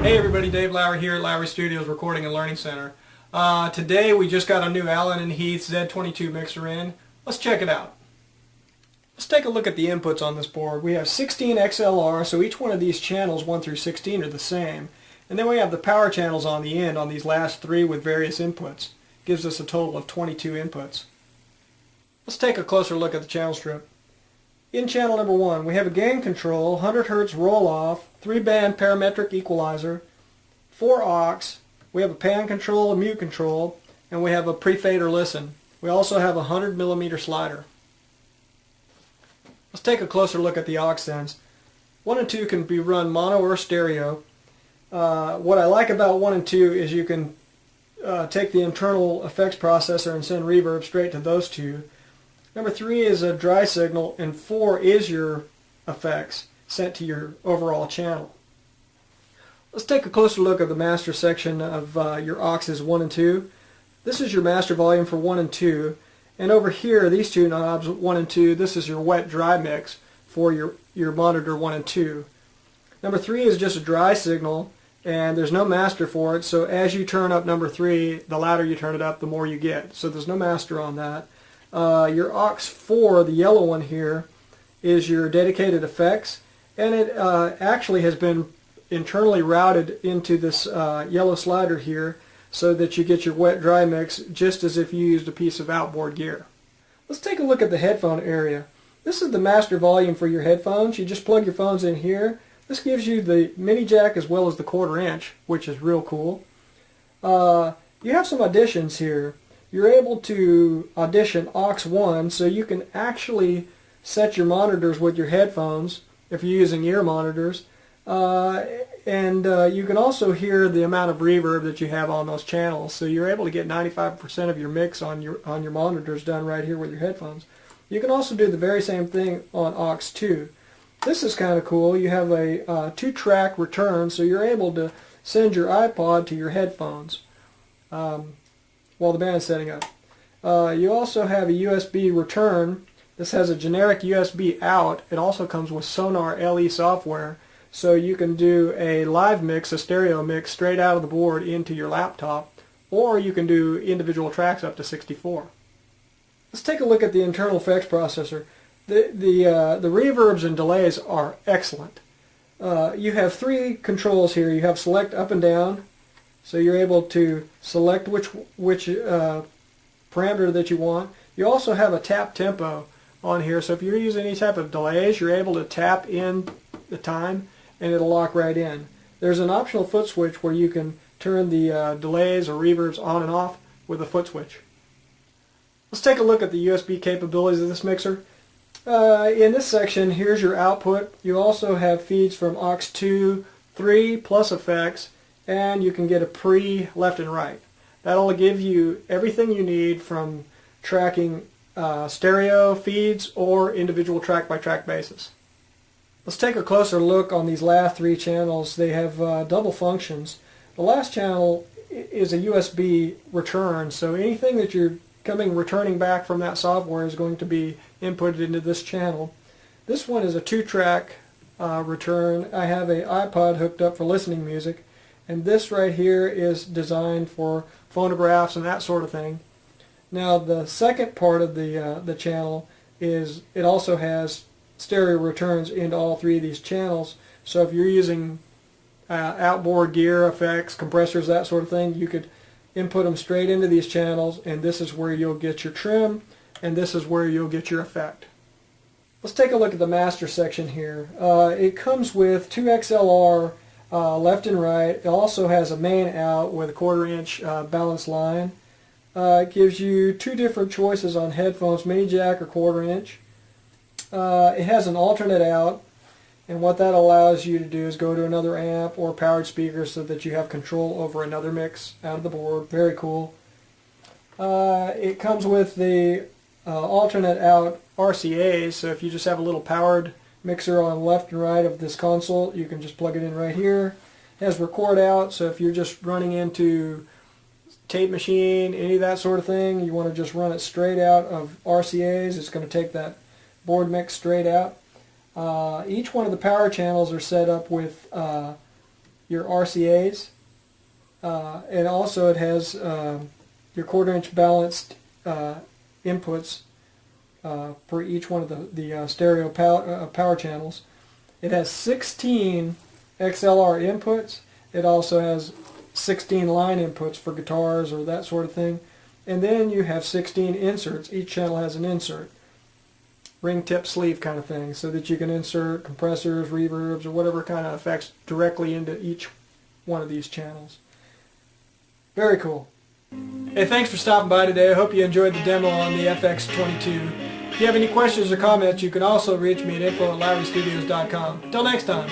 Hey everybody, Dave Lowry here at Lowry Studios Recording and Learning Center. Today we just got a new Allen & Heath Z22 mixer in. Let's check it out. Let's take a look at the inputs on this board. We have 16 XLR, so each one of these channels 1 through 16 are the same. And then we have the power channels on the end on these last three with various inputs. Gives us a total of 22 inputs. Let's take a closer look at the channel strip. In channel number 1, we have a gain control, 100 Hz roll-off, 3-band parametric equalizer, 4 aux, we have a pan control, a mute control, and we have a pre-fader listen. We also have a 100mm slider. Let's take a closer look at the aux sends. 1 and 2 can be run mono or stereo. What I like about 1 and 2 is you can take the internal effects processor and send reverb straight to those two. Number 3 is a dry signal, and 4 is your effects sent to your overall channel. Let's take a closer look at the master section of your auxes 1 and 2. This is your master volume for 1 and 2, and over here, these two knobs, 1 and 2, this is your wet-dry mix for your monitor 1 and 2. Number 3 is just a dry signal, and there's no master for it, so as you turn up number 3, the louder you turn it up, the more you get. So there's no master on that. Your aux 4, the yellow one here, is your dedicated effects, and it actually has been internally routed into this yellow slider here so that you get your wet-dry mix just as if you used a piece of outboard gear. Let's take a look at the headphone area. This is the master volume for your headphones. You just plug your phones in here. This gives you the mini jack as well as the 1/4 inch, which is real cool. You have some auditions here. You're able to audition aux 1, so you can actually set your monitors with your headphones if you're using ear monitors. And you can also hear the amount of reverb that you have on those channels, so you're able to get 95% of your mix on your monitors done right here with your headphones. You can also do the very same thing on aux 2. This is kind of cool. You have a 2-track return, so you're able to send your iPod to your headphones while the band is setting up. You also have a USB return. This has a generic USB out. It also comes with Sonar LE software, so you can do a live mix, a stereo mix, straight out of the board into your laptop, or you can do individual tracks up to 64. Let's take a look at the internal effects processor. The reverbs and delays are excellent. You have 3 controls here. You have select up and down, so you're able to select which parameter that you want. You also have a tap tempo on here, so if you're using any type of delays, you're able to tap in the time and it'll lock right in. There's an optional foot switch where you can turn the delays or reverbs on and off with a foot switch. Let's take a look at the USB capabilities of this mixer. In this section, here's your output. You also have feeds from aux 2, 3 plus effects, and you can get a pre, left and right. That'll give you everything you need from tracking stereo feeds or individual track-by-track basis. Let's take a closer look on these last 3 channels. They have double functions. The last channel is a USB return, so anything that you're returning back from that software is going to be inputted into this channel. This one is a 2-track return. I have an iPod hooked up for listening music, and this right here is designed for phonographs and that sort of thing. Now the second part of the channel is it also has stereo returns into all 3 of these channels, so if you're using outboard gear, effects, compressors, that sort of thing, you could input them straight into these channels, and this is where you'll get your trim, and this is where you'll get your effect. Let's take a look at the master section here. It comes with 2 XLR left and right. It also has a main out with a 1/4 inch balance line. It gives you 2 different choices on headphones, mini jack or 1/4 inch. It has an alternate out, and what that allows you to do is go to another amp or powered speaker so that you have control over another mix out of the board. Very cool. It comes with the alternate out RCAs, so if you just have a little powered mixer on left and right of this console, you can just plug it in right here. It has record out, so if you're just running into tape machine, any of that sort of thing, you want to just run it straight out of RCAs, it's going to take that board mix straight out. Each one of the power channels are set up with your RCAs, and also it has your quarter-inch balanced inputs for each one of the stereo power channels. It has 16 XLR inputs. It also has 16 line inputs for guitars or that sort of thing. And then you have 16 inserts. Each channel has an insert. Ring tip sleeve kind of thing, so that you can insert compressors, reverbs, or whatever kind of effects directly into each one of these channels. Very cool. Hey, thanks for stopping by today. I hope you enjoyed the demo on the FX22. If you have any questions or comments, you can also reach me at info@LowryStudios.com. Till next time.